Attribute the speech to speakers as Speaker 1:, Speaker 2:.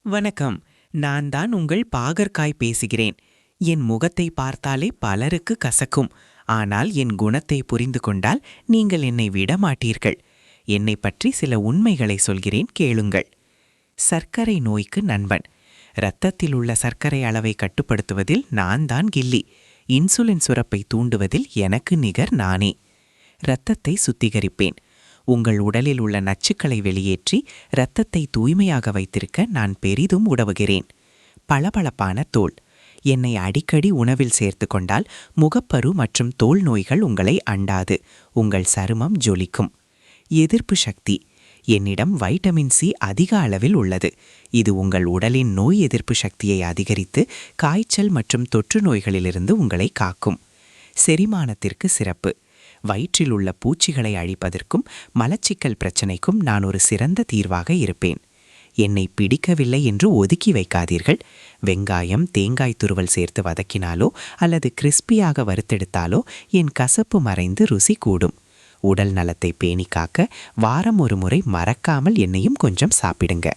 Speaker 1: வணக்கம். நான் தான் உங்கள் பாகற்காய் பேசுகிறேன். என் முகத்தை பார்த்தாலே பலருக்கு கசக்கும். ஆனால் என் குணத்தை புரிந்து கொண்டால் நீங்கள் என்னை விட மாட்டீர்கள். என்னை பற்றி சில உண்மைகளை சொல்கிறேன், கேளுங்கள். சர்க்கரை நோய்க்கு நண்பன். இரத்தத்தில் உள்ள சர்க்கரை அளவை கட்டுப்படுத்துவதில் நான் தான் கில்லி. இன்சுலின் சுரப்பை தூண்டுவதில் எனக்கு நிகர் நானே. இரத்தத்தை சுத்திகரிப்பேன். உங்கள் உடலில் உள்ள நச்சுக்களை வெளியேற்றி இரத்தத்தை தூய்மையாக வைத்திருக்க நான் பெரிதும் உதவுகிறேன். பளபளப்பான தோல். என்னை அடிக்கடி உணவில் சேர்த்து கொண்டால் முகப்பரு மற்றும் தோல் நோய்கள் உங்களை அண்டாது. உங்கள் சருமம் ஜொலிக்கும். எதிர்ப்பு சக்தி. என்னிடம் வைட்டமின் சி அதிக அளவில் உள்ளது. இது உங்கள் உடலின் நோய் எதிர்ப்பு சக்தியை அதிகரித்து காய்ச்சல் மற்றும் தொற்று நோய்களிலிருந்து உங்களை காக்கும். செரிமானத்திற்கு சிறப்பு. வயிற்றில் உள்ள பூச்சிகளை அழிப்பதற்கும் மலச்சிக்கல் பிரச்சனைக்கும் நான் ஒரு சிறந்த தீர்வாக இருப்பேன். என்னை பிடிக்கவில்லை என்று ஒதுக்கி வைக்காதீர்கள். வெங்காயம், தேங்காய் துருவல் சேர்த்து வதக்கினாலோ அல்லது கிறிஸ்பியாக வறுத்தெடுத்தாலோ என் கசப்பு மறைந்து ருசி கூடும். உடல் நலத்தை பேணி காக்க வாரம் ஒரு முறை மறக்காமல் என்னையும் கொஞ்சம் சாப்பிடுங்க.